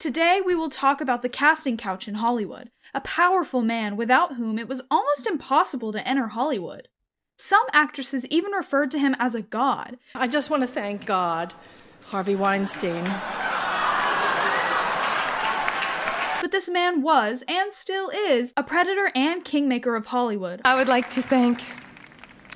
Today we will talk about the casting couch in Hollywood, a powerful man without whom it was almost impossible to enter Hollywood. Some actresses even referred to him as a god. I just want to thank God, Harvey Weinstein. But this man was, and still is, a predator and kingmaker of Hollywood. I would like to thank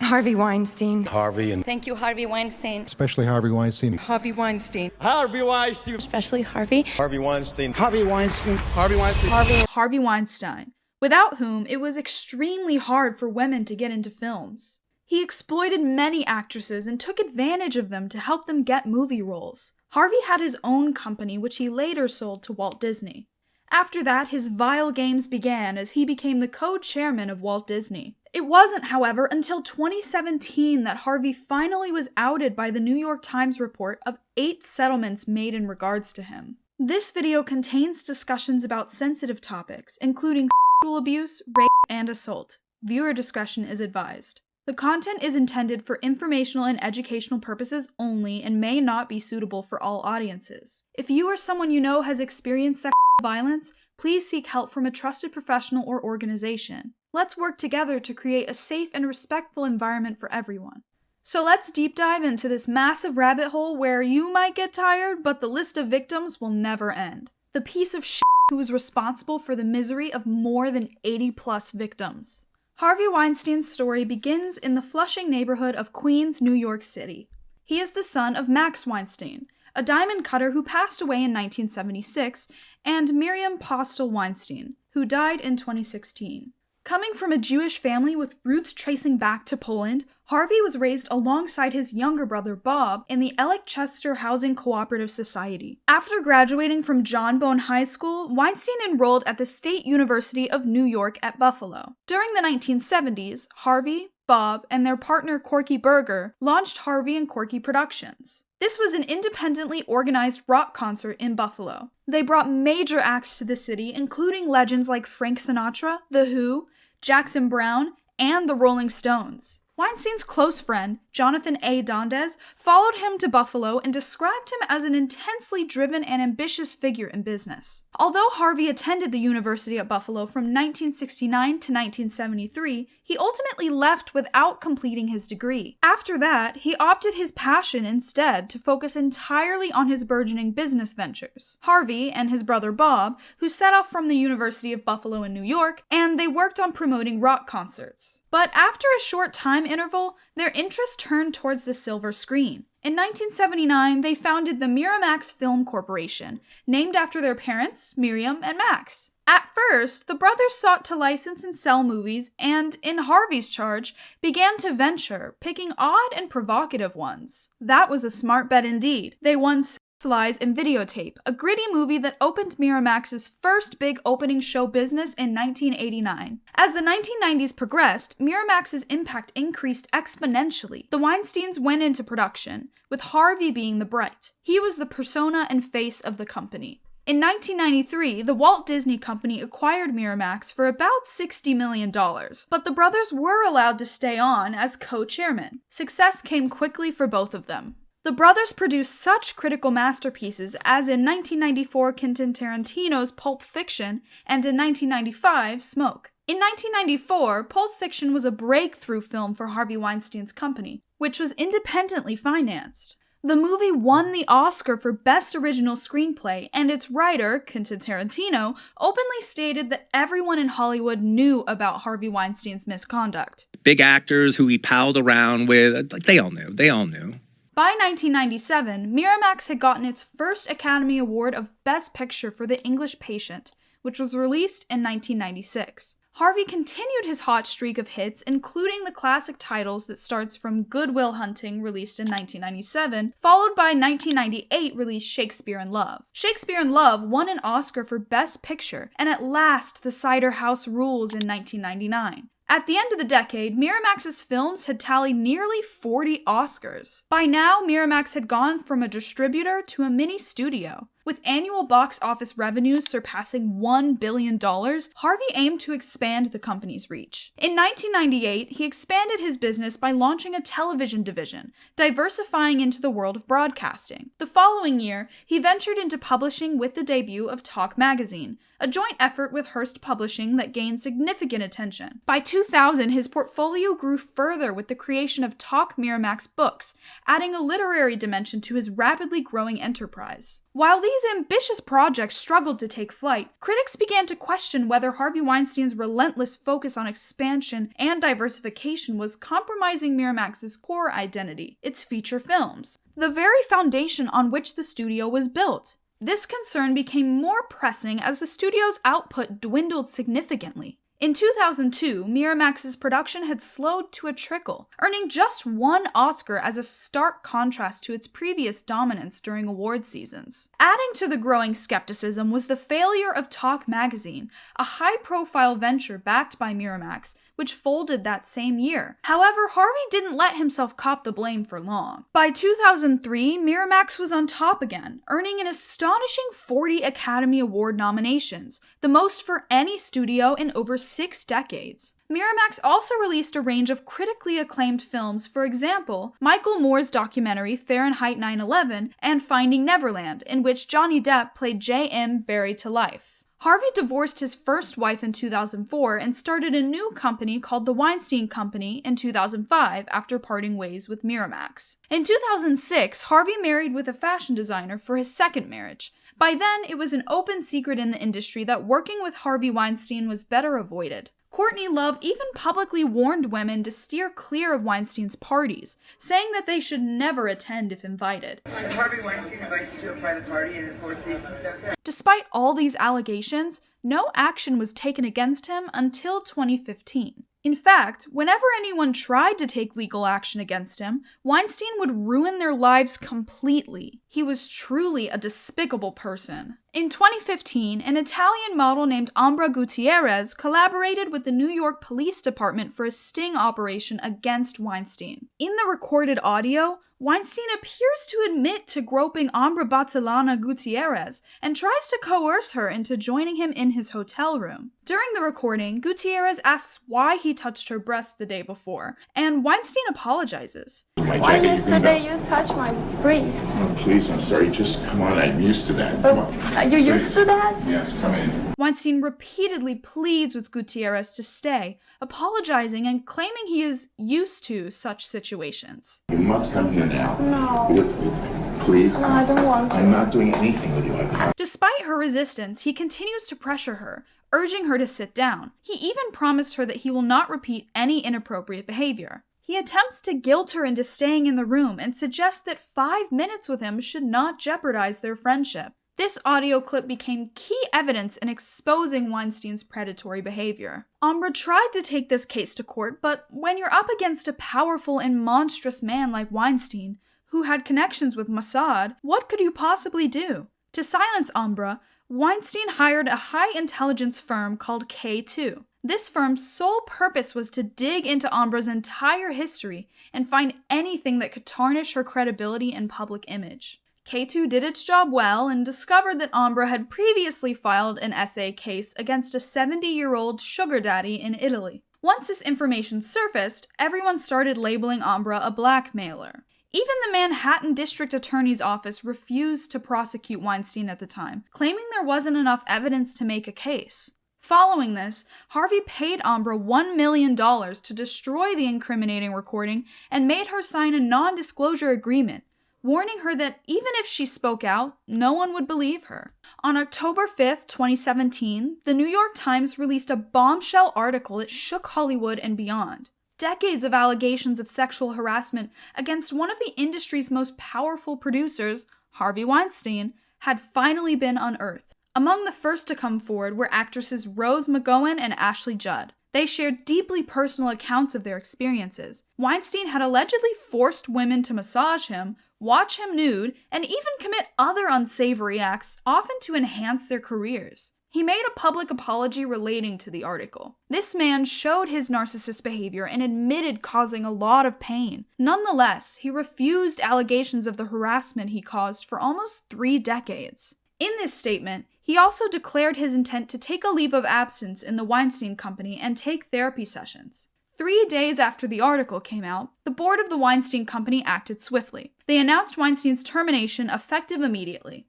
Harvey Weinstein. Thank you, Harvey Weinstein. Especially Harvey Weinstein. Harvey Weinstein. Harvey Weinstein. Especially Harvey. Harvey Weinstein. Harvey Weinstein. Harvey Weinstein. Harvey Weinstein, without whom it was extremely hard for women to get into films. He exploited many actresses and took advantage of them to help them get movie roles. Harvey had his own company, which he later sold to Walt Disney. After that, his vile games began as he became the co-chairman of Walt Disney. It wasn't, however, until 2017 that Harvey finally was outed by the New York Times report of 8 settlements made in regards to him. This video contains discussions about sensitive topics, including sexual abuse, rape, and assault. Viewer discretion is advised. The content is intended for informational and educational purposes only and may not be suitable for all audiences. If you or someone you know has experienced sexual violence, please seek help from a trusted professional or organization. Let's work together to create a safe and respectful environment for everyone. So let's deep dive into this massive rabbit hole where you might get tired, but the list of victims will never end. The piece of shit who was responsible for the misery of more than 80+ victims. Harvey Weinstein's story begins in the Flushing neighborhood of Queens, New York City. He is the son of Max Weinstein, a diamond cutter who passed away in 1976, and Miriam Postel Weinstein, who died in 2016. Coming from a Jewish family with roots tracing back to Poland, Harvey was raised alongside his younger brother Bob in the Ellichester Housing Cooperative Society. After graduating from John Bone High School, Weinstein enrolled at the State University of New York at Buffalo. During the 1970s, Harvey, Bob, and their partner Corky Burger launched Harvey and Corky Productions. This was an independently organized rock concert in Buffalo. They brought major acts to the city, including legends like Frank Sinatra, The Who, Jackson Browne, and the Rolling Stones. Weinstein's close friend, Jonathan A. Dondes, followed him to Buffalo and described him as an intensely driven and ambitious figure in business. Although Harvey attended the University at Buffalo from 1969 to 1973, he ultimately left without completing his degree. After that, he opted his passion instead to focus entirely on his burgeoning business ventures. Harvey and his brother Bob, who set off from the University of Buffalo in New York, and they worked on promoting rock concerts. But after a short time interval, their interest turned towards the silver screen. In 1979, they founded the Miramax Film Corporation, named after their parents, Miriam and Max. At first, the brothers sought to license and sell movies, and, in Harvey's charge, began to venture, picking odd and provocative ones. That was a smart bet indeed. They won Lies and Videotape, a gritty movie that opened Miramax's first big opening show business in 1989. As the 1990s progressed, Miramax's impact increased exponentially. The Weinsteins went into production, with Harvey being the bright. He was the persona and face of the company. In 1993, the Walt Disney Company acquired Miramax for about $60 million, but the brothers were allowed to stay on as co-chairmen. Success came quickly for both of them. The brothers produced such critical masterpieces as in 1994 Quentin Tarantino's Pulp Fiction and in 1995 Smoke. In 1994, Pulp Fiction was a breakthrough film for Harvey Weinstein's company, which was independently financed. The movie won the Oscar for Best Original Screenplay, and its writer, Quentin Tarantino, openly stated that everyone in Hollywood knew about Harvey Weinstein's misconduct. Big actors who he palled around with, they all knew. By 1997, Miramax had gotten its first Academy Award of Best Picture for The English Patient, which was released in 1996. Harvey continued his hot streak of hits, including the classic titles that starts from Good Will Hunting, released in 1997, followed by 1998 released Shakespeare in Love. Shakespeare in Love won an Oscar for Best Picture, and at last The Cider House Rules in 1999. At the end of the decade, Miramax's films had tallied nearly 40 Oscars. By now, Miramax had gone from a distributor to a mini studio. With annual box office revenues surpassing $1 billion, Harvey aimed to expand the company's reach. In 1998, he expanded his business by launching a television division, diversifying into the world of broadcasting. The following year, he ventured into publishing with the debut of Talk Magazine, a joint effort with Hearst Publishing that gained significant attention. By 2000, his portfolio grew further with the creation of Talk Miramax Books, adding a literary dimension to his rapidly growing enterprise. While these ambitious projects struggled to take flight, critics began to question whether Harvey Weinstein's relentless focus on expansion and diversification was compromising Miramax's core identity, its feature films, the very foundation on which the studio was built. This concern became more pressing as the studio's output dwindled significantly. In 2002, Miramax's production had slowed to a trickle, earning just one Oscar as a stark contrast to its previous dominance during award seasons. Adding to the growing skepticism was the failure of Talk Magazine, a high-profile venture backed by Miramax, which folded that same year. However, Harvey didn't let himself cop the blame for long. By 2003, Miramax was on top again, earning an astonishing 40 Academy Award nominations, the most for any studio in over 6 decades. Miramax also released a range of critically acclaimed films, for example, Michael Moore's documentary Fahrenheit 9/11 and Finding Neverland, in which Johnny Depp played J.M. buried to life. Harvey divorced his first wife in 2004 and started a new company called The Weinstein Company in 2005 after parting ways with Miramax. In 2006, Harvey married with a fashion designer for his second marriage. By then, it was an open secret in the industry that working with Harvey Weinstein was better avoided. Courtney Love even publicly warned women to steer clear of Weinstein's parties, saying that they should never attend if invited. Harvey Weinstein invites you to a private party and Four Seasons downtown. Despite all these allegations, no action was taken against him until 2015. In fact, whenever anyone tried to take legal action against him, Weinstein would ruin their lives completely. He was truly a despicable person. In 2015, an Italian model named Ambra Gutierrez collaborated with the New York Police Department for a sting operation against Weinstein. In the recorded audio, Weinstein appears to admit to groping Ambra Battilana Gutierrez and tries to coerce her into joining him in his hotel room. During the recording, Gutierrez asks why he touched her breast the day before, and Weinstein apologizes. Why yesterday you touched my breast? Oh, please, I'm sorry. Just come on. I'm used to that. Come on. Are you used to that? Yes, come in. Weinstein repeatedly pleads with Gutierrez to stay, apologizing and claiming he is used to such situations. You must come here now. No. With me, please. No, I don't want to. I'm not doing anything with you. Despite her resistance, he continues to pressure her, urging her to sit down. He even promised her that he will not repeat any inappropriate behavior. He attempts to guilt her into staying in the room and suggests that 5 minutes with him should not jeopardize their friendship. This audio clip became key evidence in exposing Weinstein's predatory behavior. Ambra tried to take this case to court, but when you're up against a powerful and monstrous man like Weinstein, who had connections with Mossad, what could you possibly do? To silence Ambra, Weinstein hired a high-intelligence firm called K2. This firm's sole purpose was to dig into Ambra's entire history and find anything that could tarnish her credibility and public image. K2 did its job well and discovered that Ambra had previously filed an SA case against a 70-year-old sugar daddy in Italy. Once this information surfaced, everyone started labeling Ambra a blackmailer. Even the Manhattan District Attorney's Office refused to prosecute Weinstein at the time, claiming there wasn't enough evidence to make a case. Following this, Harvey paid Ambra $1 million to destroy the incriminating recording and made her sign a non-disclosure agreement, warning her that even if she spoke out, no one would believe her. On October 5th, 2017, the New York Times released a bombshell article that shook Hollywood and beyond. Decades of allegations of sexual harassment against one of the industry's most powerful producers, Harvey Weinstein, had finally been unearthed. Among the first to come forward were actresses Rose McGowan and Ashley Judd. They shared deeply personal accounts of their experiences. Weinstein had allegedly forced women to massage him, watch him nude, and even commit other unsavory acts, often to enhance their careers. He made a public apology relating to the article. This man showed his narcissist behavior and admitted causing a lot of pain. Nonetheless, he refused allegations of the harassment he caused for almost 3 decades. In this statement, he also declared his intent to take a leave of absence in the Weinstein Company and take therapy sessions. 3 days after the article came out, the board of the Weinstein Company acted swiftly. They announced Weinstein's termination effective immediately.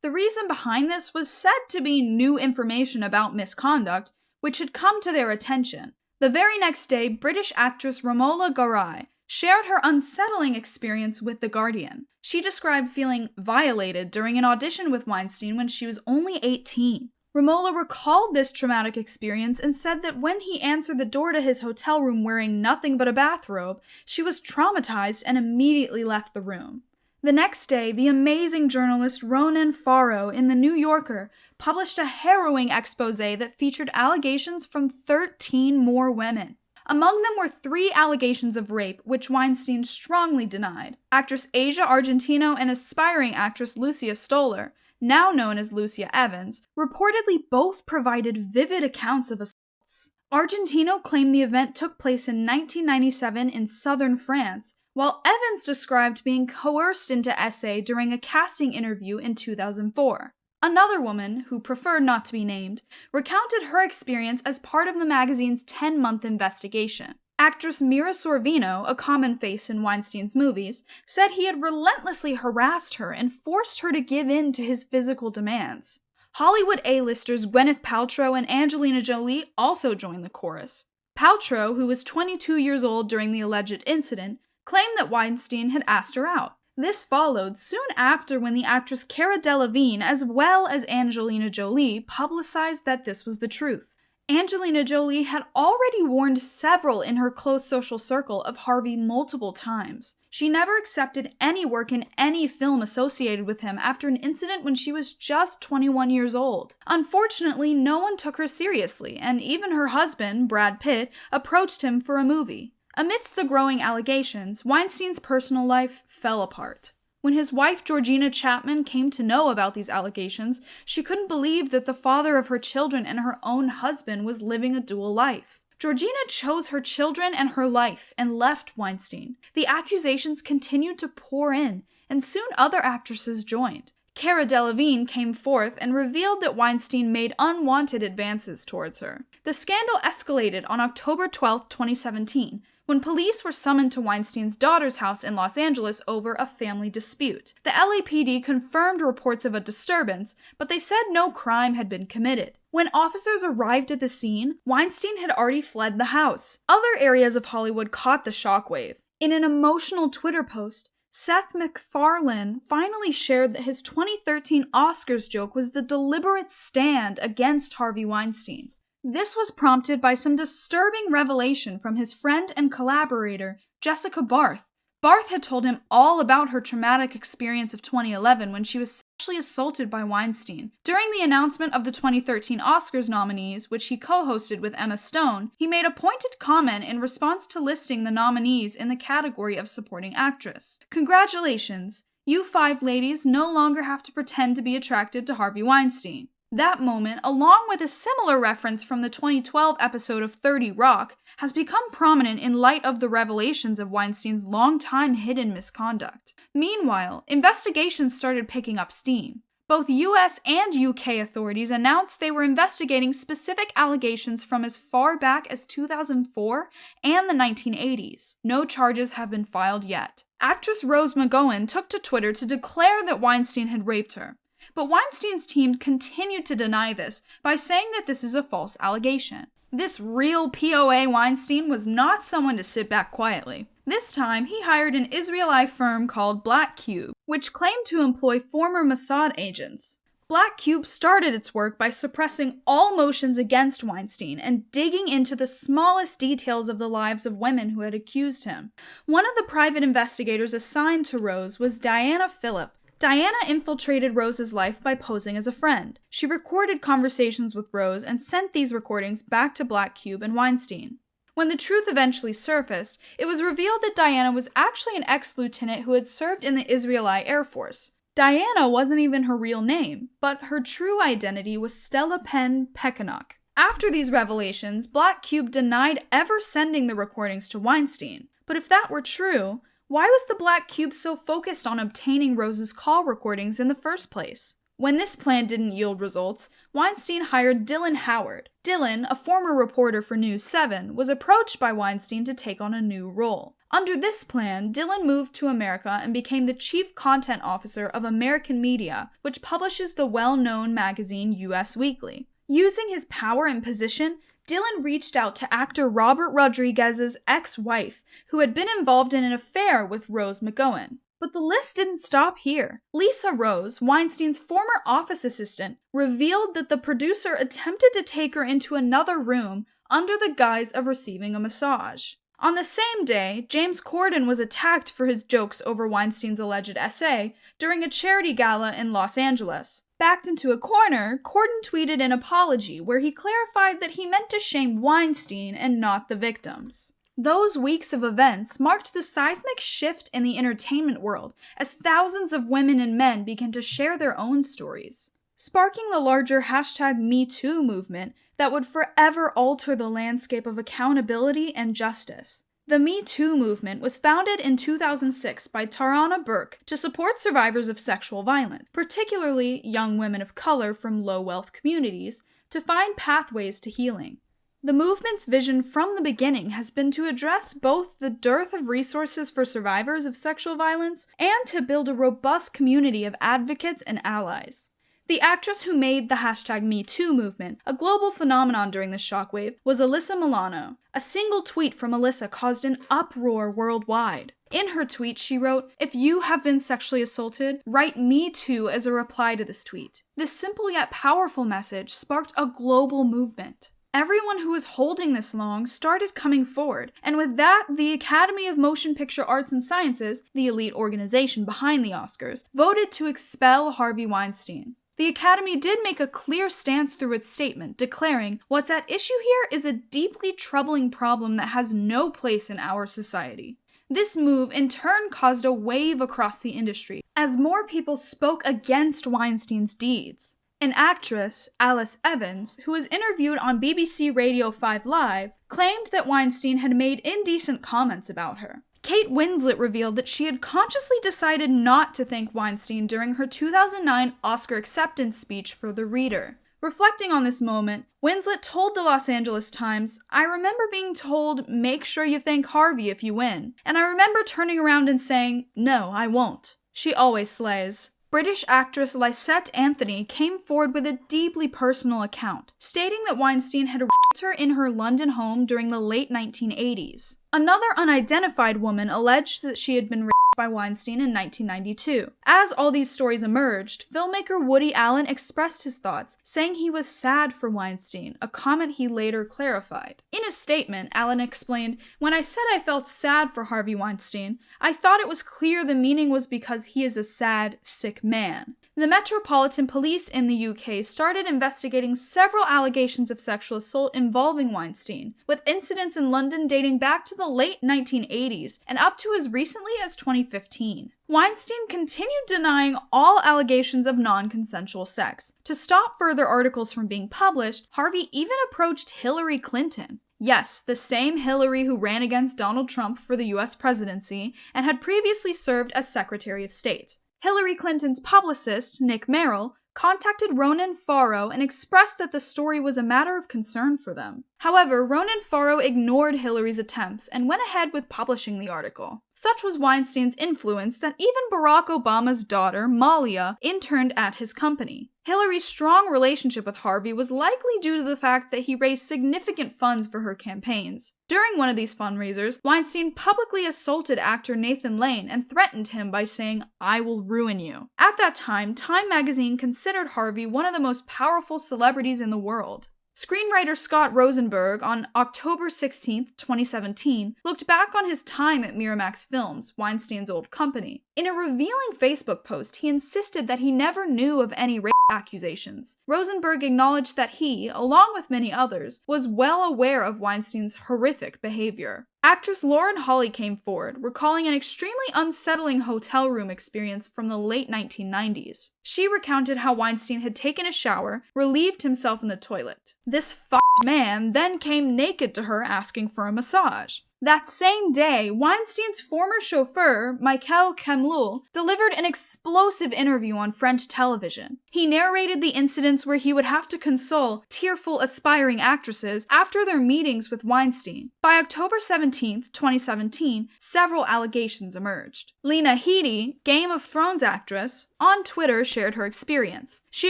The reason behind this was said to be new information about misconduct, which had come to their attention. The very next day, British actress Romola Garai shared her unsettling experience with The Guardian. She described feeling violated during an audition with Weinstein when she was only 18. Romola recalled this traumatic experience and said that when he answered the door to his hotel room wearing nothing but a bathrobe, she was traumatized and immediately left the room. The next day, the amazing journalist Ronan Farrow in The New Yorker published a harrowing expose that featured allegations from 13 more women. Among them were 3 allegations of rape, which Weinstein strongly denied. Actress Asia Argentino and aspiring actress Lucia Stoller, now known as Lucia Evans, reportedly both provided vivid accounts of assaults. Argentino claimed the event took place in 1997 in southern France, while Evans described being coerced into SA during a casting interview in 2004. Another woman, who preferred not to be named, recounted her experience as part of the magazine's 10-month investigation. Actress Mira Sorvino, a common face in Weinstein's movies, said he had relentlessly harassed her and forced her to give in to his physical demands. Hollywood A-listers Gwyneth Paltrow and Angelina Jolie also joined the chorus. Paltrow, who was 22 years old during the alleged incident, claimed that Weinstein had asked her out. This followed soon after when the actress Cara Delevingne, as well as Angelina Jolie, publicized that this was the truth. Angelina Jolie had already warned several in her close social circle of Harvey multiple times. She never accepted any work in any film associated with him after an incident when she was just 21 years old. Unfortunately, no one took her seriously, and even her husband, Brad Pitt, approached him for a movie. Amidst the growing allegations, Weinstein's personal life fell apart. When his wife Georgina Chapman came to know about these allegations, she couldn't believe that the father of her children and her own husband was living a dual life. Georgina chose her children and her life and left Weinstein. The accusations continued to pour in, and soon other actresses joined. Cara Delevingne came forth and revealed that Weinstein made unwanted advances towards her. The scandal escalated on October 12, 2017, when police were summoned to Weinstein's daughter's house in Los Angeles over a family dispute. The LAPD confirmed reports of a disturbance, but they said no crime had been committed. When officers arrived at the scene, Weinstein had already fled the house. Other areas of Hollywood caught the shockwave. In an emotional Twitter post, Seth MacFarlane finally shared that his 2013 Oscars joke was the deliberate stand against Harvey Weinstein. This was prompted by some disturbing revelation from his friend and collaborator, Jessica Barth. Barth had told him all about her traumatic experience of 2011 when she was sexually assaulted by Weinstein. During the announcement of the 2013 Oscars nominees, which he co-hosted with Emma Stone, he made a pointed comment in response to listing the nominees in the category of supporting actress. "Congratulations, you 5 ladies no longer have to pretend to be attracted to Harvey Weinstein." That moment, along with a similar reference from the 2012 episode of 30 Rock, has become prominent in light of the revelations of Weinstein's long-time hidden misconduct. Meanwhile, investigations started picking up steam. Both US and UK authorities announced they were investigating specific allegations from as far back as 2004 and the 1980s. No charges have been filed yet. Actress Rose McGowan took to Twitter to declare that Weinstein had raped her. But Weinstein's team continued to deny this by saying that this is a false allegation. This real POA Weinstein was not someone to sit back quietly. This time, he hired an Israeli firm called Black Cube, which claimed to employ former Mossad agents. Black Cube started its work by suppressing all motions against Weinstein and digging into the smallest details of the lives of women who had accused him. One of the private investigators assigned to Rose was Diana Phillip. Diana infiltrated Rose's life by posing as a friend. She recorded conversations with Rose and sent these recordings back to Black Cube and Weinstein. When the truth eventually surfaced, it was revealed that Diana was actually an ex-lieutenant who had served in the Israeli Air Force. Diana wasn't even her real name, but her true identity was Stella Penn Peckanock. After these revelations, Black Cube denied ever sending the recordings to Weinstein. But if that were true, why was the Black Cube so focused on obtaining Rose's call recordings in the first place? When this plan didn't yield results, Weinstein hired Dylan Howard. Dylan, a former reporter for News 7, was approached by Weinstein to take on a new role. Under this plan, Dylan moved to America and became the chief content officer of American Media, which publishes the well-known magazine US Weekly. Using his power and position, Dylan reached out to actor Robert Rodriguez's ex-wife, who had been involved in an affair with Rose McGowan. But the list didn't stop here. Lisa Rose, Weinstein's former office assistant, revealed that the producer attempted to take her into another room under the guise of receiving a massage. On the same day, James Corden was attacked for his jokes over Weinstein's alleged essay during a charity gala in Los Angeles. Backed into a corner, Corden tweeted an apology where he clarified that he meant to shame Weinstein and not the victims. Those weeks of events marked the seismic shift in the entertainment world as thousands of women and men began to share their own stories, sparking the larger #MeToo movement that would forever alter the landscape of accountability and justice. The Me Too movement was founded in 2006 by Tarana Burke to support survivors of sexual violence, particularly young women of color from low-wealth communities, to find pathways to healing. The movement's vision from the beginning has been to address both the dearth of resources for survivors of sexual violence and to build a robust community of advocates and allies. The actress who made the #MeToo movement a global phenomenon during the shockwave was Alyssa Milano. A single tweet from Alyssa caused an uproar worldwide. In her tweet, she wrote, "If you have been sexually assaulted, write Me Too as a reply to this tweet." This simple yet powerful message sparked a global movement. Everyone who was holding this long started coming forward, and with that, the Academy of Motion Picture Arts and Sciences, the elite organization behind the Oscars, voted to expel Harvey Weinstein. The Academy did make a clear stance through its statement, declaring, "What's at issue here is a deeply troubling problem that has no place in our society." This move in turn caused a wave across the industry, as more people spoke against Weinstein's deeds. An actress, Alice Evans, who was interviewed on BBC Radio 5 Live, claimed that Weinstein had made indecent comments about her. Kate Winslet revealed that she had consciously decided not to thank Weinstein during her 2009 Oscar acceptance speech for The Reader. Reflecting on this moment, Winslet told the Los Angeles Times, "I remember being told, make sure you thank Harvey if you win. And I remember turning around and saying, no, I won't." She always slays. British actress Lysette Anthony came forward with a deeply personal account, stating that Weinstein had raped her in her London home during the late 1980s. Another unidentified woman alleged that she had been raped by Weinstein in 1992. As all these stories emerged, filmmaker Woody Allen expressed his thoughts, saying he was sad for Weinstein, a comment he later clarified. In a statement, Allen explained, "When I said I felt sad for Harvey Weinstein, I thought it was clear the meaning was because he is a sad, sick man." The Metropolitan Police in the UK started investigating several allegations of sexual assault involving Weinstein, with incidents in London dating back to the late 1980s and up to as recently as 2015. Weinstein continued denying all allegations of non-consensual sex. To stop further articles from being published, Harvey even approached Hillary Clinton. Yes, the same Hillary who ran against Donald Trump for the US presidency and had previously served as Secretary of State. Hillary Clinton's publicist, Nick Merrill, contacted Ronan Farrow and expressed that the story was a matter of concern for them. However, Ronan Farrow ignored Hillary's attempts and went ahead with publishing the article. Such was Weinstein's influence that even Barack Obama's daughter, Malia, interned at his company. Hillary's strong relationship with Harvey was likely due to the fact that he raised significant funds for her campaigns. During one of these fundraisers, Weinstein publicly assaulted actor Nathan Lane and threatened him by saying, "I will ruin you." At that time, Time magazine considered Harvey one of the most powerful celebrities in the world. Screenwriter Scott Rosenberg, on October 16, 2017, looked back on his time at Miramax Films, Weinstein's old company. In a revealing Facebook post, he insisted that he never knew of any rape accusations. Rosenberg acknowledged that he, along with many others, was well aware of Weinstein's horrific behavior. Actress Lauren Holly came forward, recalling an extremely unsettling hotel room experience from the late 1990s. She recounted how Weinstein had taken a shower, relieved himself in the toilet. This f***ed man then came naked to her asking for a massage. That same day, Weinstein's former chauffeur, Michael Kemlul, delivered an explosive interview on French television. He narrated the incidents where he would have to console tearful aspiring actresses after their meetings with Weinstein. By October 17, 2017, several allegations emerged. Lena Headey, Game of Thrones actress, on Twitter shared her experience. She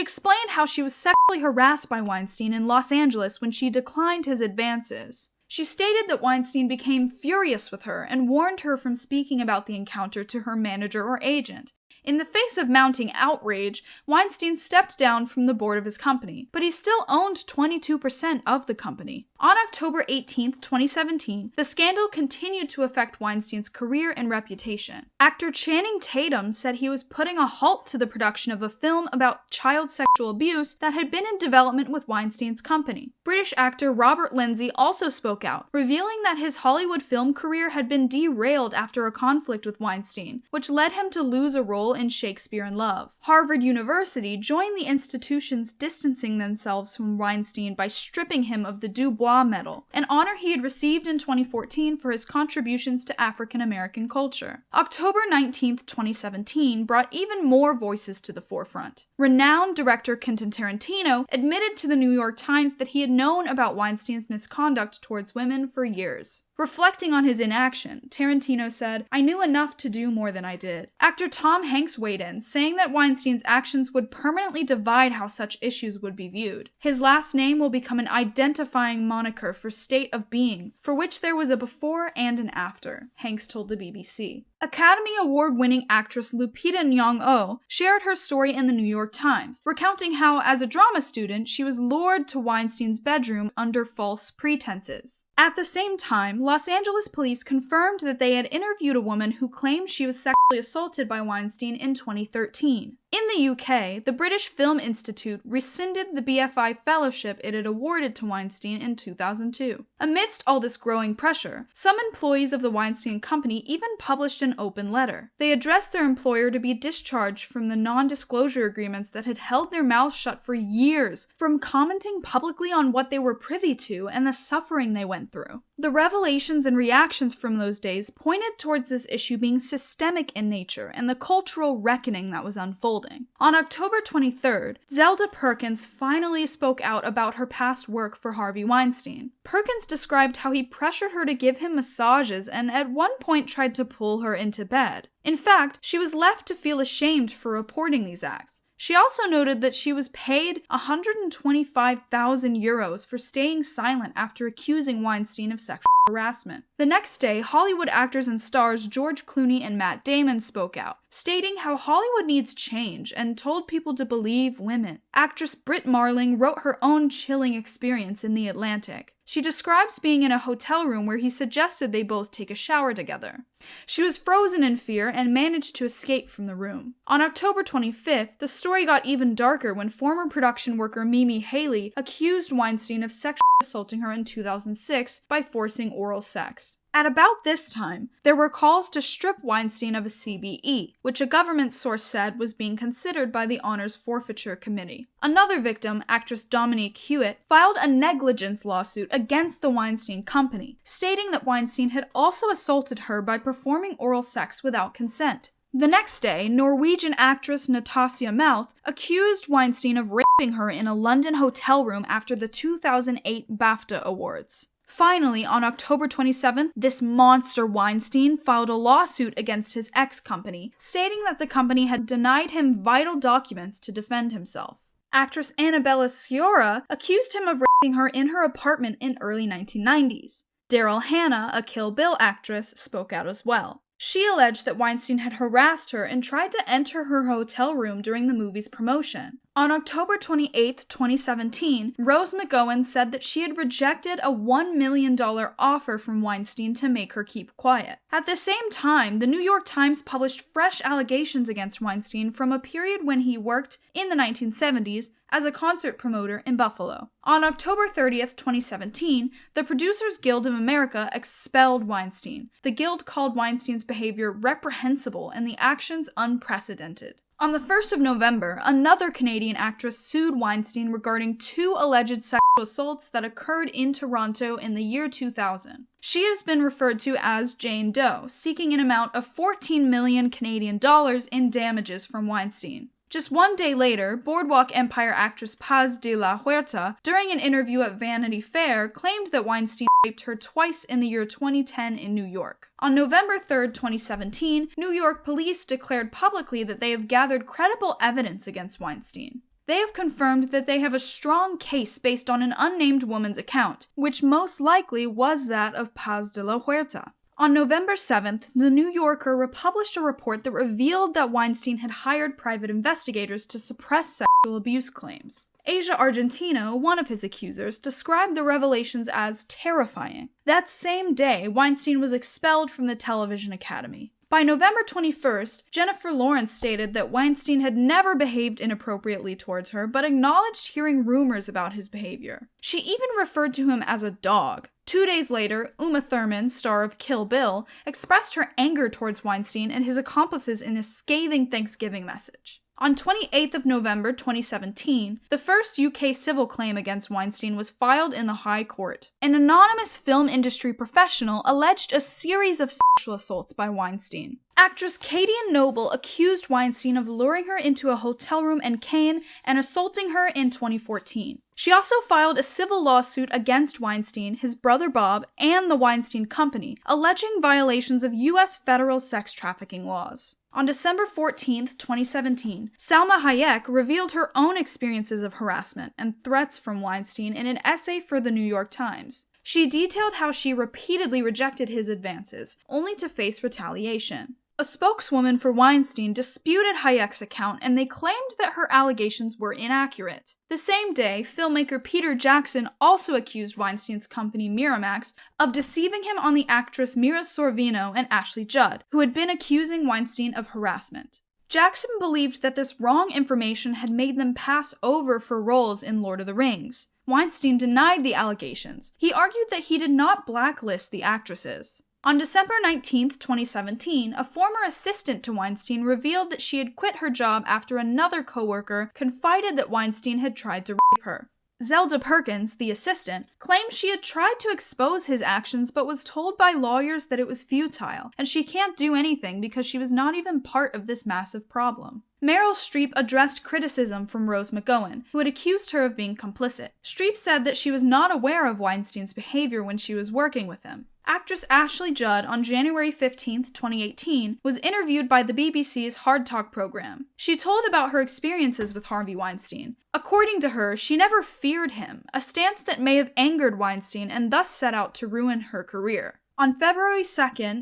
explained how she was sexually harassed by Weinstein in Los Angeles when she declined his advances. She stated that Weinstein became furious with her and warned her from speaking about the encounter to her manager or agent. In the face of mounting outrage, Weinstein stepped down from the board of his company, but he still owned 22% of the company. On October 18, 2017, the scandal continued to affect Weinstein's career and reputation. Actor Channing Tatum said he was putting a halt to the production of a film about child sexual abuse that had been in development with Weinstein's company. British actor Robert Lindsay also spoke out, revealing that his Hollywood film career had been derailed after a conflict with Weinstein, which led him to lose a role in Shakespeare in Love. Harvard University joined the institutions distancing themselves from Weinstein by stripping him of the Du Bois Medal, an honor he had received in 2014 for his contributions to African American culture. October 19, 2017 brought even more voices to the forefront. Renowned director Quentin Tarantino admitted to the New York Times that he had known about Weinstein's misconduct towards women for years. Reflecting on his inaction, Tarantino said, "I knew enough to do more than I did." Actor Tom Hanks weighed in, saying that Weinstein's actions would permanently divide how such issues would be viewed. His last name will become an identifying moniker for state of being, for which there was a before and an after, Hanks told the BBC. Academy Award-winning actress Lupita Nyong'o shared her story in the New York Times, recounting how, as a drama student, she was lured to Weinstein's bedroom under false pretenses. At the same time, Los Angeles police confirmed that they had interviewed a woman who claimed she was sexually assaulted by Weinstein in 2013. In the UK, the British Film Institute rescinded the BFI fellowship it had awarded to Weinstein in 2002. Amidst all this growing pressure, some employees of the Weinstein Company even published an open letter. They addressed their employer to be discharged from the non-disclosure agreements that had held their mouths shut for years from commenting publicly on what they were privy to and the suffering they went through. The revelations and reactions from those days pointed towards this issue being systemic in nature and the cultural reckoning that was unfolding. On October 23rd, Zelda Perkins finally spoke out about her past work for Harvey Weinstein. Perkins described how he pressured her to give him massages and at one point tried to pull her into bed. In fact, she was left to feel ashamed for reporting these acts. She also noted that she was paid €125,000 for staying silent after accusing Weinstein of sexual harassment. The next day, Hollywood actors and stars George Clooney and Matt Damon spoke out, stating how Hollywood needs change and told people to believe women. Actress Britt Marling wrote her own chilling experience in The Atlantic. She describes being in a hotel room where he suggested they both take a shower together. She was frozen in fear and managed to escape from the room. On October 25th, the story got even darker when former production worker Mimi Haley accused Weinstein of sexually assaulting her in 2006 by forcing oral sex. At about this time, there were calls to strip Weinstein of a CBE, which a government source said was being considered by the Honors Forfeiture Committee. Another victim, actress Dominique Hewitt, filed a negligence lawsuit against the Weinstein Company, stating that Weinstein had also assaulted her by performing oral sex without consent. The next day, Norwegian actress Natasja Mouth accused Weinstein of raping her in a London hotel room after the 2008 BAFTA Awards. Finally, on October 27th, this monster Weinstein filed a lawsuit against his ex-company, stating that the company had denied him vital documents to defend himself. Actress Annabella Sciorra accused him of raping her in her apartment in early 1990s. Daryl Hannah, a Kill Bill actress, spoke out as well. She alleged that Weinstein had harassed her and tried to enter her hotel room during the movie's promotion. On October 28, 2017, Rose McGowan said that she had rejected a $1 million offer from Weinstein to make her keep quiet. At the same time, the New York Times published fresh allegations against Weinstein from a period when he worked, in the 1970s, as a concert promoter in Buffalo. On October 30th, 2017, the Producers Guild of America expelled Weinstein. The guild called Weinstein's behavior reprehensible and the actions unprecedented. On the 1st of November, another Canadian actress sued Weinstein regarding 2 alleged sexual assaults that occurred in Toronto in the year 2000. She has been referred to as Jane Doe, seeking an amount of 14 million Canadian dollars in damages from Weinstein. Just one day later, Boardwalk Empire actress Paz de la Huerta, during an interview at Vanity Fair, claimed that Weinstein raped her twice in the year 2010 in New York. On November 3, 2017, New York police declared publicly that they have gathered credible evidence against Weinstein. They have confirmed that they have a strong case based on an unnamed woman's account, which most likely was that of Paz de la Huerta. On November 7th, The New Yorker republished a report that revealed that Weinstein had hired private investigators to suppress sexual abuse claims. Asia Argentino, one of his accusers, described the revelations as terrifying. That same day, Weinstein was expelled from the Television Academy. By November 21st, Jennifer Lawrence stated that Weinstein had never behaved inappropriately towards her, but acknowledged hearing rumors about his behavior. She even referred to him as a dog. 2 days later, Uma Thurman, star of Kill Bill, expressed her anger towards Weinstein and his accomplices in a scathing Thanksgiving message. On 28th of November 2017, the first UK civil claim against Weinstein was filed in the High Court. An anonymous film industry professional alleged a series of sexual assaults by Weinstein. Actress Katie Noble accused Weinstein of luring her into a hotel room in Cannes and assaulting her in 2014. She also filed a civil lawsuit against Weinstein, his brother Bob, and the Weinstein Company, alleging violations of U.S. federal sex trafficking laws. On December 14, 2017, Salma Hayek revealed her own experiences of harassment and threats from Weinstein in an essay for the New York Times. She detailed how she repeatedly rejected his advances, only to face retaliation. A spokeswoman for Weinstein disputed Hayek's account, and they claimed that her allegations were inaccurate. The same day, filmmaker Peter Jackson also accused Weinstein's company Miramax of deceiving him on the actress Mira Sorvino and Ashley Judd, who had been accusing Weinstein of harassment. Jackson believed that this wrong information had made them pass over for roles in Lord of the Rings. Weinstein denied the allegations. He argued that he did not blacklist the actresses. On December 19, 2017, a former assistant to Weinstein revealed that she had quit her job after another coworker confided that Weinstein had tried to rape her. Zelda Perkins, the assistant, claimed she had tried to expose his actions but was told by lawyers that it was futile, and she can't do anything because she was not even part of this massive problem. Meryl Streep addressed criticism from Rose McGowan, who had accused her of being complicit. Streep said that she was not aware of Weinstein's behavior when she was working with him. Actress Ashley Judd, on January 15, 2018, was interviewed by the BBC's Hard Talk program. She told about her experiences with Harvey Weinstein. According to her, she never feared him, a stance that may have angered Weinstein and thus set out to ruin her career. On February 2,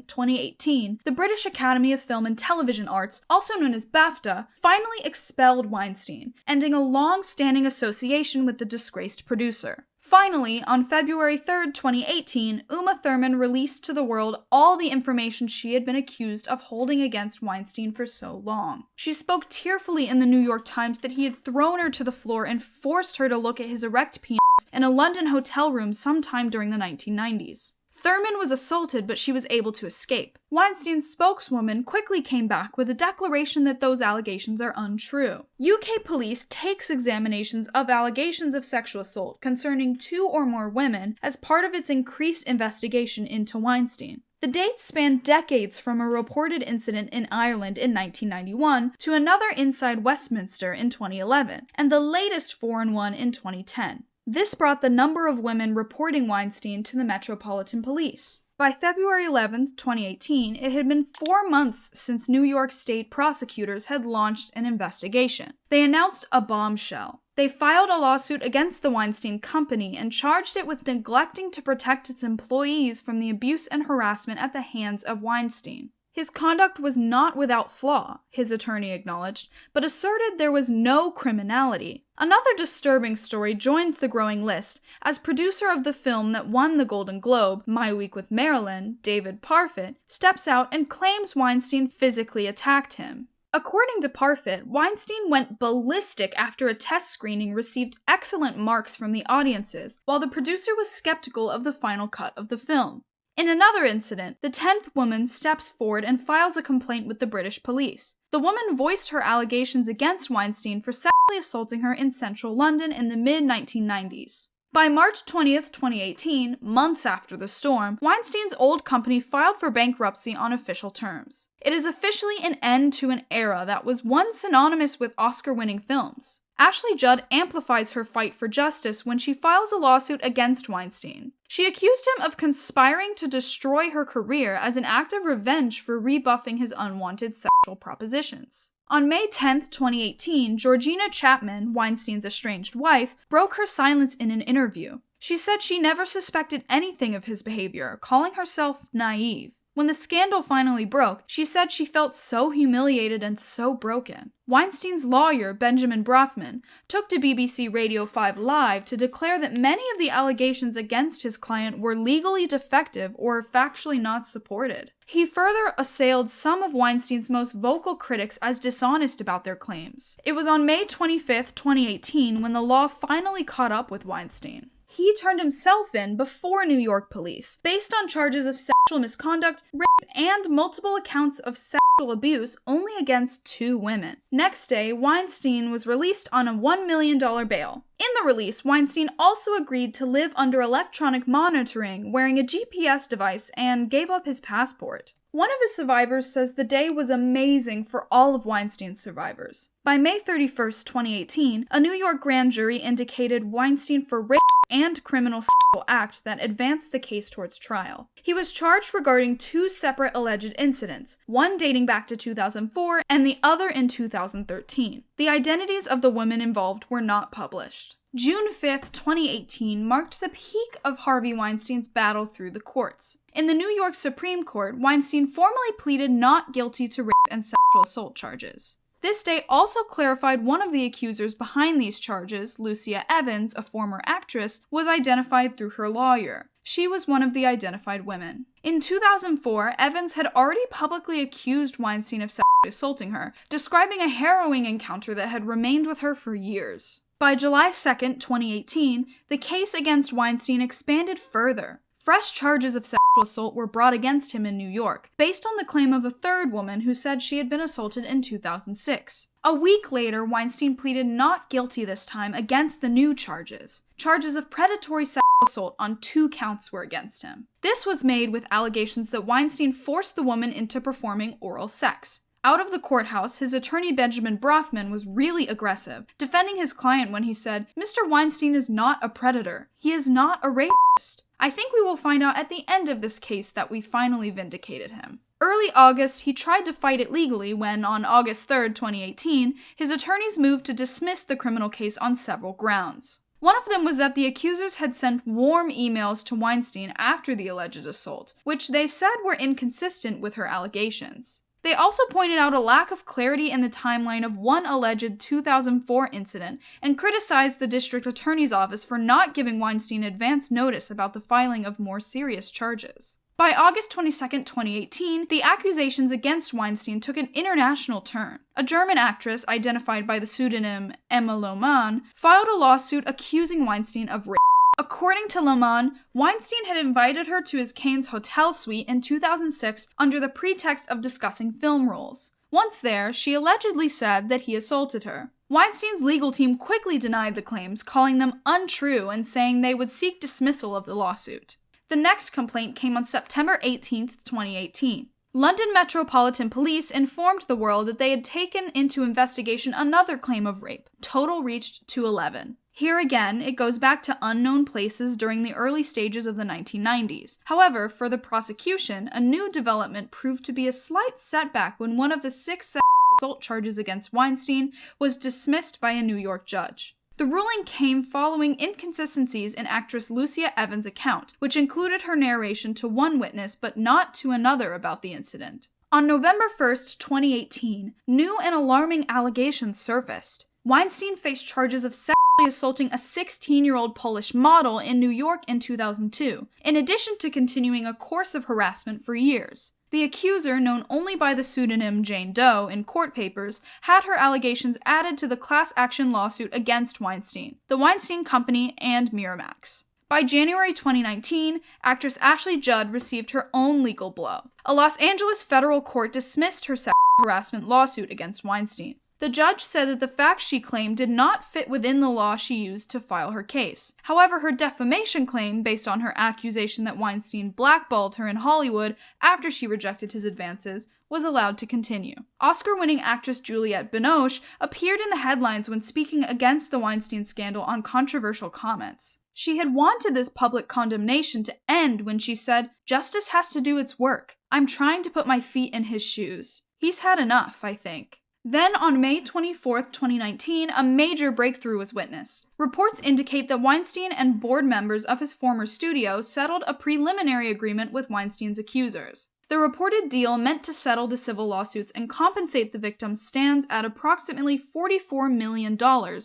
2018, the British Academy of Film and Television Arts, also known as BAFTA, finally expelled Weinstein, ending a long-standing association with the disgraced producer. Finally, on February 3, 2018, Uma Thurman released to the world all the information she had been accused of holding against Weinstein for so long. She spoke tearfully in the New York Times that he had thrown her to the floor and forced her to look at his erect penis in a London hotel room sometime during the 1990s. Thurman was assaulted, but she was able to escape. Weinstein's spokeswoman quickly came back with a declaration that those allegations are untrue. UK police takes examinations of allegations of sexual assault concerning 2 or more women as part of its increased investigation into Weinstein. The dates span decades from a reported incident in Ireland in 1991 to another inside Westminster in 2011, and the latest foreign one in 2010. This brought the number of women reporting Weinstein to the Metropolitan Police. By February 11, 2018, it had been 4 months since New York State prosecutors had launched an investigation. They announced a bombshell. They filed a lawsuit against the Weinstein Company and charged it with neglecting to protect its employees from the abuse and harassment at the hands of Weinstein. His conduct was not without flaw, his attorney acknowledged, but asserted there was no criminality. Another disturbing story joins the growing list, as producer of the film that won the Golden Globe, My Week with Marilyn, David Parfit, steps out and claims Weinstein physically attacked him. According to Parfit, Weinstein went ballistic after a test screening received excellent marks from the audiences, while the producer was skeptical of the final cut of the film. In another incident, the 10th woman steps forward and files a complaint with the British police. The woman voiced her allegations against Weinstein for sexually assaulting her in central London in the mid-1990s. By March 20th, 2018, months after the storm, Weinstein's old company filed for bankruptcy on official terms. It is officially an end to an era that was once synonymous with Oscar-winning films. Ashley Judd amplifies her fight for justice when she files a lawsuit against Weinstein. She accused him of conspiring to destroy her career as an act of revenge for rebuffing his unwanted sexual propositions. On May 10, 2018, Georgina Chapman, Weinstein's estranged wife, broke her silence in an interview. She said she never suspected anything of his behavior, calling herself naive. When the scandal finally broke, she said she felt so humiliated and so broken. Weinstein's lawyer, Benjamin Brafman, took to BBC Radio 5 Live to declare that many of the allegations against his client were legally defective or factually not supported. He further assailed some of Weinstein's most vocal critics as dishonest about their claims. It was on May 25, 2018, when the law finally caught up with Weinstein. He turned himself in before New York police, based on charges of sexual misconduct, rape, and multiple accounts of sexual abuse only against 2 women. Next day, Weinstein was released on a $1 million bail. In the release, Weinstein also agreed to live under electronic monitoring, wearing a GPS device, and gave up his passport. One of his survivors says the day was amazing for all of Weinstein's survivors. By May 31, 2018, a New York grand jury indicated Weinstein for rape and criminal sexual act that advanced the case towards trial. He was charged regarding 2 separate alleged incidents, one dating back to 2004 and the other in 2013. The identities of the women involved were not published. June 5, 2018 marked the peak of Harvey Weinstein's battle through the courts. In the New York Supreme Court, Weinstein formally pleaded not guilty to rape and sexual assault charges. This day also clarified one of the accusers behind these charges, Lucia Evans, a former actress, was identified through her lawyer. She was one of the identified women. In 2004, Evans had already publicly accused Weinstein of sexually assaulting her, describing a harrowing encounter that had remained with her for years. By July 2, 2018, the case against Weinstein expanded further. Fresh charges of sexual assault were brought against him in New York, based on the claim of a third woman who said she had been assaulted in 2006. A week later, Weinstein pleaded not guilty this time against the new charges. Charges of predatory sexual assault on 2 counts were against him. This was made with allegations that Weinstein forced the woman into performing oral sex. Out of the courthouse, his attorney Benjamin Brafman was really aggressive, defending his client when he said, "Mr. Weinstein is not a predator. He is not a rapist." I think we will find out at the end of this case that we finally vindicated him. Early August, he tried to fight it legally when, on August 3, 2018, his attorneys moved to dismiss the criminal case on several grounds. One of them was that the accusers had sent warm emails to Weinstein after the alleged assault, which they said were inconsistent with her allegations. They also pointed out a lack of clarity in the timeline of one alleged 2004 incident and criticized the district attorney's office for not giving Weinstein advance notice about the filing of more serious charges. By August 22, 2018, the accusations against Weinstein took an international turn. A German actress, identified by the pseudonym Emma Lohmann, filed a lawsuit accusing Weinstein of rape. According to Lohmann, Weinstein had invited her to his Cannes hotel suite in 2006 under the pretext of discussing film roles. Once there, she allegedly said that he assaulted her. Weinstein's legal team quickly denied the claims, calling them untrue and saying they would seek dismissal of the lawsuit. The next complaint came on September 18, 2018. London Metropolitan Police informed the world that they had taken into investigation another claim of rape. Total reached to 11. Here again, it goes back to unknown places during the early stages of the 1990s. However, for the prosecution, a new development proved to be a slight setback when one of the 6 sexual assault charges against Weinstein was dismissed by a New York judge. The ruling came following inconsistencies in actress Lucia Evans' account, which included her narration to one witness but not to another about the incident. On November 1, 2018, new and alarming allegations surfaced. Weinstein faced charges of sexually assaulting a 16-year-old Polish model in New York in 2002, in addition to continuing a course of harassment for years. The accuser, known only by the pseudonym Jane Doe in court papers, had her allegations added to the class action lawsuit against Weinstein, the Weinstein Company, and Miramax. By January 2019, actress Ashley Judd received her own legal blow. A Los Angeles federal court dismissed her sexual harassment lawsuit against Weinstein. The judge said that the facts she claimed did not fit within the law she used to file her case. However, her defamation claim, based on her accusation that Weinstein blackballed her in Hollywood after she rejected his advances, was allowed to continue. Oscar-winning actress Juliette Binoche appeared in the headlines when speaking against the Weinstein scandal on controversial comments. She had wanted this public condemnation to end when she said, "Justice has to do its work. I'm trying to put my feet in his shoes. He's had enough, I think." Then, on May 24, 2019, a major breakthrough was witnessed. Reports indicate that Weinstein and board members of his former studio settled a preliminary agreement with Weinstein's accusers. The reported deal, meant to settle the civil lawsuits and compensate the victims, stands at approximately $44 million,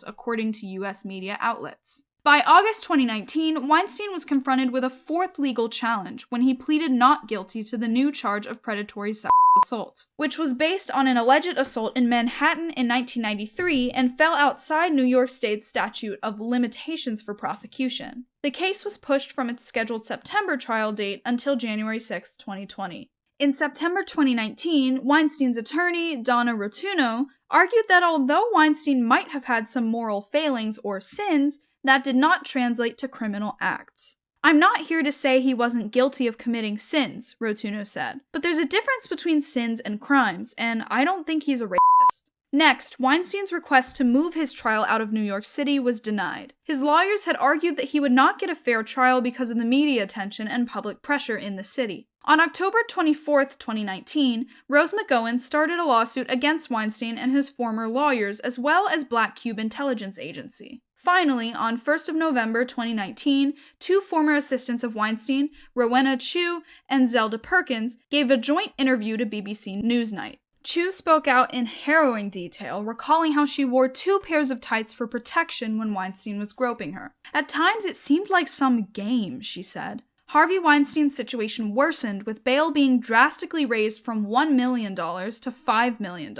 according to U.S. media outlets. By August 2019, Weinstein was confronted with a fourth legal challenge when he pleaded not guilty to the new charge of predatory sexual assault, which was based on an alleged assault in Manhattan in 1993 and fell outside New York State's statute of limitations for prosecution. The case was pushed from its scheduled September trial date until January 6, 2020. In September 2019, Weinstein's attorney, Donna Rotuno, argued that although Weinstein might have had some moral failings or sins, that did not translate to criminal acts. "I'm not here to say he wasn't guilty of committing sins," Rotuno said, "but there's a difference between sins and crimes, and I don't think he's a rapist." Next, Weinstein's request to move his trial out of New York City was denied. His lawyers had argued that he would not get a fair trial because of the media attention and public pressure in the city. On October 24, 2019, Rose McGowan started a lawsuit against Weinstein and his former lawyers, as well as Black Cube Intelligence Agency. Finally, on 1st of November 2019, two former assistants of Weinstein, Rowena Chu and Zelda Perkins, gave a joint interview to BBC Newsnight. Chu spoke out in harrowing detail, recalling how she wore 2 pairs of tights for protection when Weinstein was groping her. "At times it seemed like some game," she said. Harvey Weinstein's situation worsened, with bail being drastically raised from $1 million to $5 million.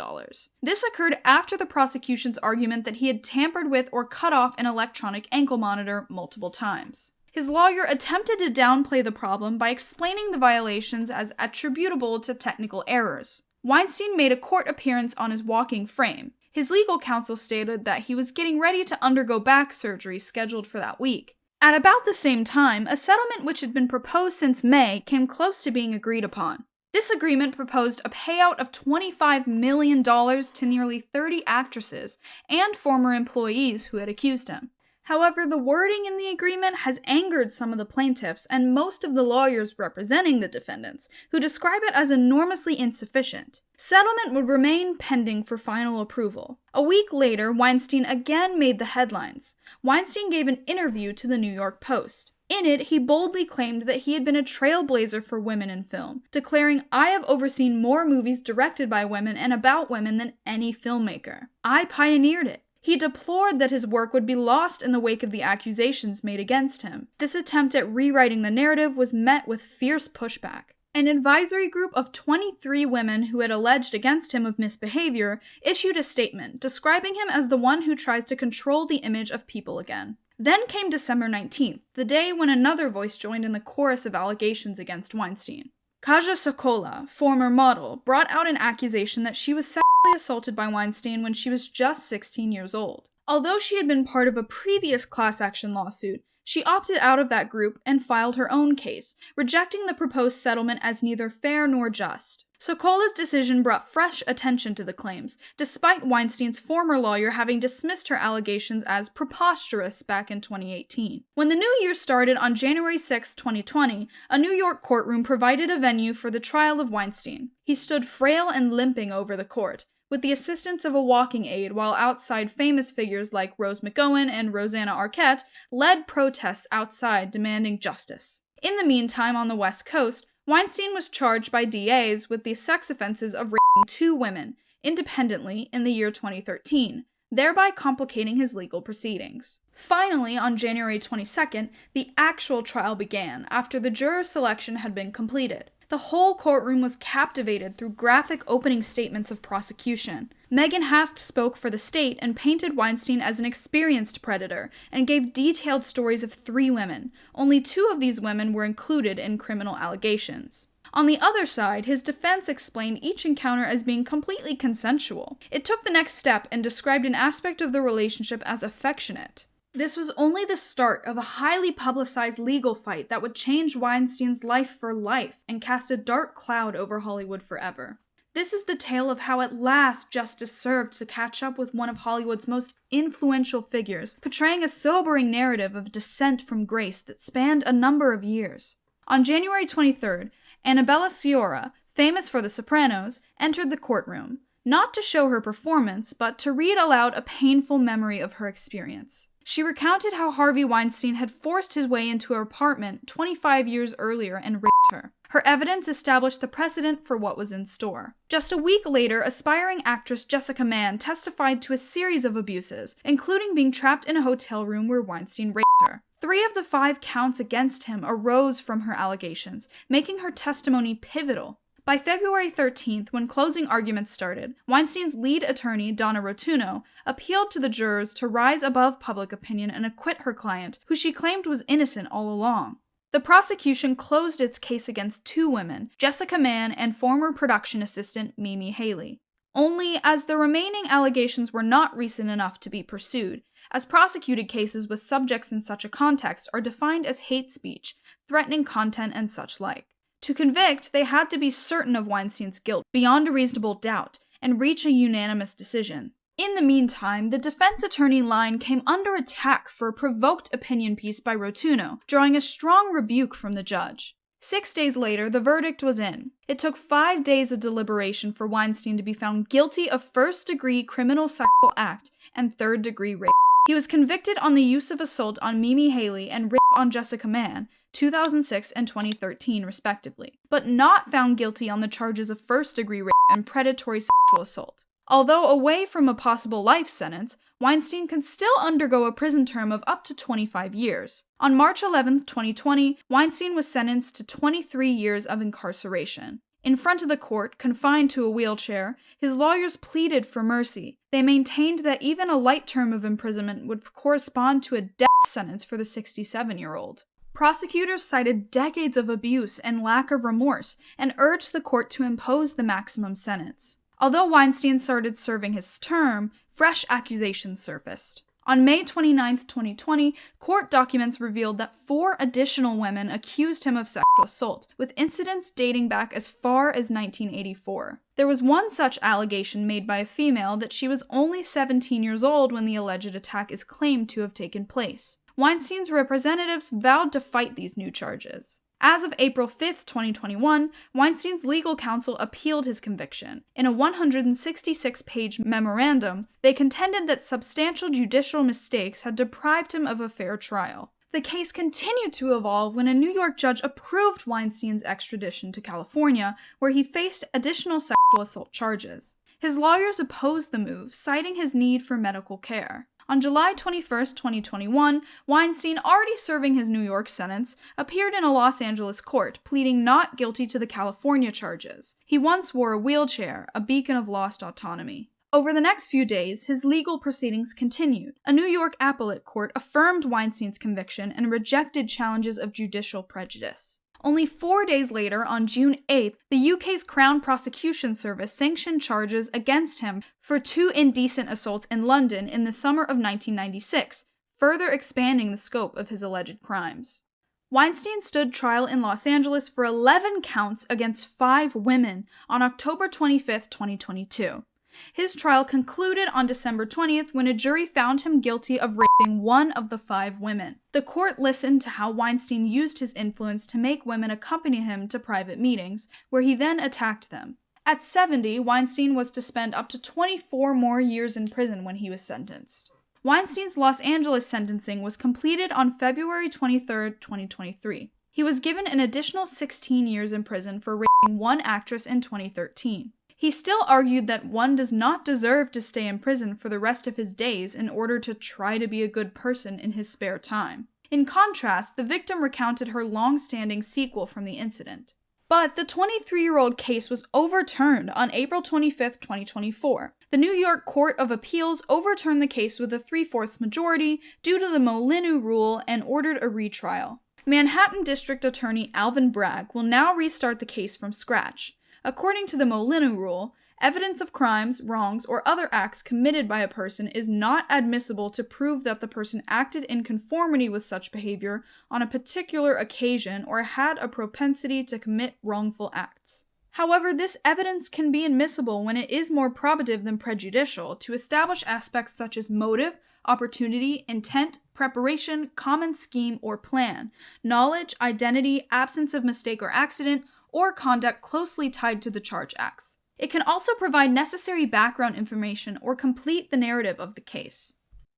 This occurred after the prosecution's argument that he had tampered with or cut off an electronic ankle monitor multiple times. His lawyer attempted to downplay the problem by explaining the violations as attributable to technical errors. Weinstein made a court appearance on his walking frame. His legal counsel stated that he was getting ready to undergo back surgery scheduled for that week. At about the same time, a settlement which had been proposed since May came close to being agreed upon. This agreement proposed a payout of $25 million to nearly 30 actresses and former employees who had accused him. However, the wording in the agreement has angered some of the plaintiffs and most of the lawyers representing the defendants, who describe it as enormously insufficient. Settlement would remain pending for final approval. A week later, Weinstein again made the headlines. Weinstein gave an interview to the New York Post. In it, he boldly claimed that he had been a trailblazer for women in film, declaring, "I have overseen more movies directed by women and about women than any filmmaker. I pioneered it." He deplored that his work would be lost in the wake of the accusations made against him. This attempt at rewriting the narrative was met with fierce pushback. An advisory group of 23 women who had alleged against him of misbehavior issued a statement describing him as the one who tries to control the image of people again. Then came December 19th, the day when another voice joined in the chorus of allegations against Weinstein. Kaja Sokola, former model, brought out an accusation that she was sexually assaulted by Weinstein when she was just 16 years old. Although she had been part of a previous class action lawsuit, she opted out of that group and filed her own case, rejecting the proposed settlement as neither fair nor just. Sokola's decision brought fresh attention to the claims, despite Weinstein's former lawyer having dismissed her allegations as preposterous back in 2018. When the new year started on January 6, 2020, a New York courtroom provided a venue for the trial of Weinstein. He stood frail and limping over the court, with the assistance of a walking aid, while outside famous figures like Rose McGowan and Rosanna Arquette led protests outside demanding justice. In the meantime, on the West Coast, Weinstein was charged by DAs with the sex offenses of raping 2 women, independently, in the year 2013, thereby complicating his legal proceedings. Finally, on January 22nd, the actual trial began, after the juror selection had been completed. The whole courtroom was captivated through graphic opening statements of prosecution. Megan Hast spoke for the state and painted Weinstein as an experienced predator and gave detailed stories of 3 women. Only 2 of these women were included in criminal allegations. On the other side, his defense explained each encounter as being completely consensual. It took the next step and described an aspect of the relationship as affectionate. This was only the start of a highly publicized legal fight that would change Weinstein's life for life and cast a dark cloud over Hollywood forever. This is the tale of how at last justice served to catch up with one of Hollywood's most influential figures, portraying a sobering narrative of descent from grace that spanned a number of years. On January 23rd, Annabella Sciorra, famous for The Sopranos, entered the courtroom, not to show her performance, but to read aloud a painful memory of her experience. She recounted how Harvey Weinstein had forced his way into her apartment 25 years earlier and raped her. Her evidence established the precedent for what was in store. Just a week later, aspiring actress Jessica Mann testified to a series of abuses, including being trapped in a hotel room where Weinstein raped her. 3 of the 5 counts against him arose from her allegations, making her testimony pivotal. By February 13th, when closing arguments started, Weinstein's lead attorney, Donna Rotuno, appealed to the jurors to rise above public opinion and acquit her client, who she claimed was innocent all along. The prosecution closed its case against 2 women, Jessica Mann and former production assistant Mimi Haley. Only, as the remaining allegations were not recent enough to be pursued, as prosecuted cases with subjects in such a context are defined as hate speech, threatening content, and such like. To convict, they had to be certain of Weinstein's guilt beyond a reasonable doubt and reach a unanimous decision. In the meantime, the defense attorney line came under attack for a provoked opinion piece by Rotuno, drawing a strong rebuke from the judge. 6 days later, the verdict was in. It took 5 days of deliberation for Weinstein to be found guilty of first-degree criminal sexual act and third-degree rape. He was convicted on the use of assault on Mimi Haley and rape on Jessica Mann, 2006 and 2013 respectively, but not found guilty on the charges of first-degree rape and predatory sexual assault. Although away from a possible life sentence, Weinstein can still undergo a prison term of up to 25 years. On March 11, 2020, Weinstein was sentenced to 23 years of incarceration. In front of the court, confined to a wheelchair, his lawyers pleaded for mercy. They maintained that even a light term of imprisonment would correspond to a death sentence for the 67-year-old. Prosecutors cited decades of abuse and lack of remorse and urged the court to impose the maximum sentence. Although Weinstein started serving his term, fresh accusations surfaced. On May 29, 2020, court documents revealed that 4 additional women accused him of sexual assault, with incidents dating back as far as 1984. There was one such allegation made by a female that she was only 17 years old when the alleged attack is claimed to have taken place. Weinstein's representatives vowed to fight these new charges. As of April 5, 2021, Weinstein's legal counsel appealed his conviction. In a 166-page memorandum, they contended that substantial judicial mistakes had deprived him of a fair trial. The case continued to evolve when a New York judge approved Weinstein's extradition to California, where he faced additional sexual assault charges. His lawyers opposed the move, citing his need for medical care. On July 21, 2021, Weinstein, already serving his New York sentence, appeared in a Los Angeles court, pleading not guilty to the California charges. He once wore a wheelchair, a beacon of lost autonomy. Over the next few days, his legal proceedings continued. A New York appellate court affirmed Weinstein's conviction and rejected challenges of judicial prejudice. Only 4 days later, on June 8th, the UK's Crown Prosecution Service sanctioned charges against him for 2 indecent assaults in London in the summer of 1996, further expanding the scope of his alleged crimes. Weinstein stood trial in Los Angeles for 11 counts against 5 women on October 25, 2022. His trial concluded on December 20th when a jury found him guilty of raping 1 of the 5 women. The court listened to how Weinstein used his influence to make women accompany him to private meetings, where he then attacked them. At 70, Weinstein was to spend up to 24 more years in prison when he was sentenced. Weinstein's Los Angeles sentencing was completed on February 23, 2023. He was given an additional 16 years in prison for raping 1 actress in 2013. He still argued that one does not deserve to stay in prison for the rest of his days in order to try to be a good person in his spare time. In contrast, the victim recounted her long-standing sequel from the incident. But the 23-year-old case was overturned on April 25, 2024. The New York Court of Appeals overturned the case with a 3/4 majority due to the Molyneux rule and ordered a retrial. Manhattan District Attorney Alvin Bragg will now restart the case from scratch. According to the Molyneux rule, evidence of crimes, wrongs, or other acts committed by a person is not admissible to prove that the person acted in conformity with such behavior on a particular occasion or had a propensity to commit wrongful acts. However, this evidence can be admissible when it is more probative than prejudicial to establish aspects such as motive, opportunity, intent, preparation, common scheme or plan, knowledge, identity, absence of mistake or accident, or conduct closely tied to the charge acts. It can also provide necessary background information or complete the narrative of the case.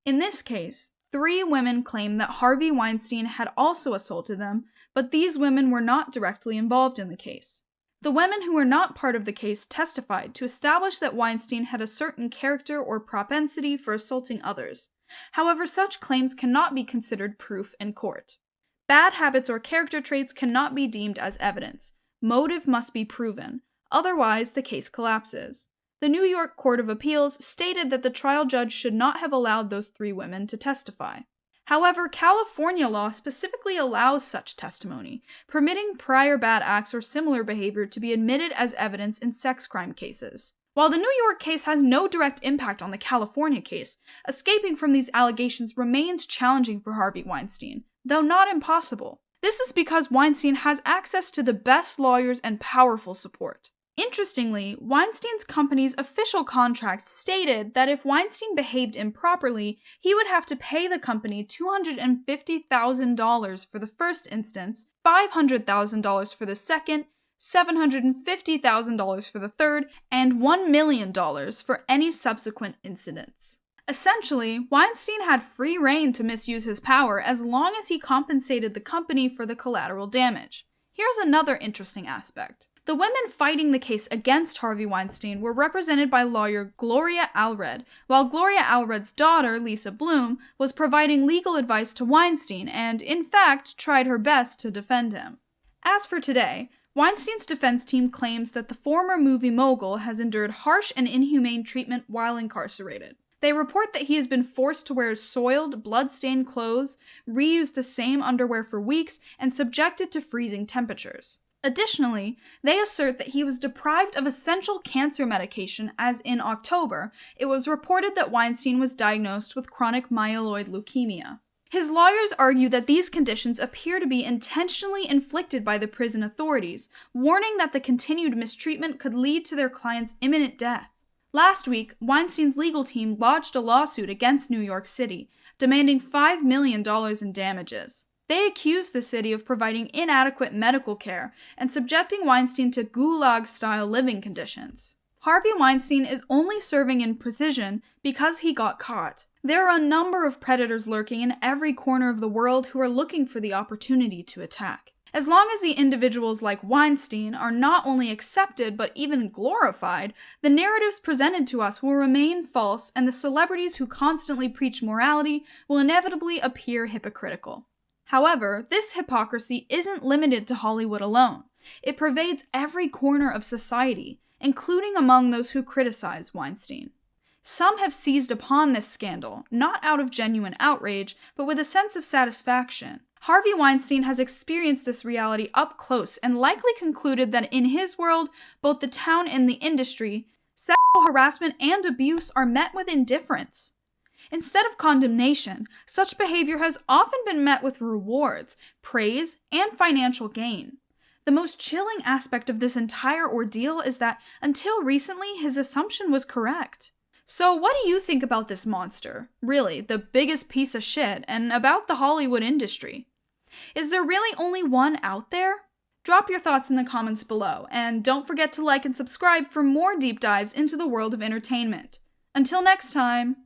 In this case, 3 women claim that Harvey Weinstein had also assaulted them, but these women were not directly involved in the case. The women who were not part of the case testified to establish that Weinstein had a certain character or propensity for assaulting others. However, such claims cannot be considered proof in court. Bad habits or character traits cannot be deemed as evidence. Motive must be proven. Otherwise, the case collapses. The New York Court of Appeals stated that the trial judge should not have allowed those 3 women to testify. However, California law specifically allows such testimony, permitting prior bad acts or similar behavior to be admitted as evidence in sex crime cases. While the New York case has no direct impact on the California case, escaping from these allegations remains challenging for Harvey Weinstein, though not impossible. This is because Weinstein has access to the best lawyers and powerful support. Interestingly, Weinstein's company's official contract stated that if Weinstein behaved improperly, he would have to pay the company $250,000 for the first instance, $500,000 for the second, $750,000 for the third, and $1 million for any subsequent incidents. Essentially, Weinstein had free rein to misuse his power as long as he compensated the company for the collateral damage. Here's another interesting aspect. The women fighting the case against Harvey Weinstein were represented by lawyer Gloria Allred, while Gloria Allred's daughter, Lisa Bloom, was providing legal advice to Weinstein and, in fact, tried her best to defend him. As for today, Weinstein's defense team claims that the former movie mogul has endured harsh and inhumane treatment while incarcerated. They report that he has been forced to wear soiled, blood-stained clothes, reuse the same underwear for weeks, and subjected to freezing temperatures. Additionally, they assert that he was deprived of essential cancer medication as in October, it was reported that Weinstein was diagnosed with chronic myeloid leukemia. His lawyers argue that these conditions appear to be intentionally inflicted by the prison authorities, warning that the continued mistreatment could lead to their client's imminent death. Last week, Weinstein's legal team lodged a lawsuit against New York City, demanding $5 million in damages. They accused the city of providing inadequate medical care and subjecting Weinstein to gulag-style living conditions. Harvey Weinstein is only serving in prison because he got caught. There are a number of predators lurking in every corner of the world who are looking for the opportunity to attack. As long as the individuals like Weinstein are not only accepted but even glorified, the narratives presented to us will remain false and the celebrities who constantly preach morality will inevitably appear hypocritical. However, this hypocrisy isn't limited to Hollywood alone. It pervades every corner of society, including among those who criticize Weinstein. Some have seized upon this scandal, not out of genuine outrage, but with a sense of satisfaction. Harvey Weinstein has experienced this reality up close and likely concluded that in his world, both the town and the industry, sexual harassment and abuse are met with indifference. Instead of condemnation, such behavior has often been met with rewards, praise, and financial gain. The most chilling aspect of this entire ordeal is that, until recently, his assumption was correct. So what do you think about this monster? Really, the biggest piece of shit, and about the Hollywood industry? Is there really only one out there? Drop your thoughts in the comments below, and don't forget to like and subscribe for more deep dives into the world of entertainment. Until next time!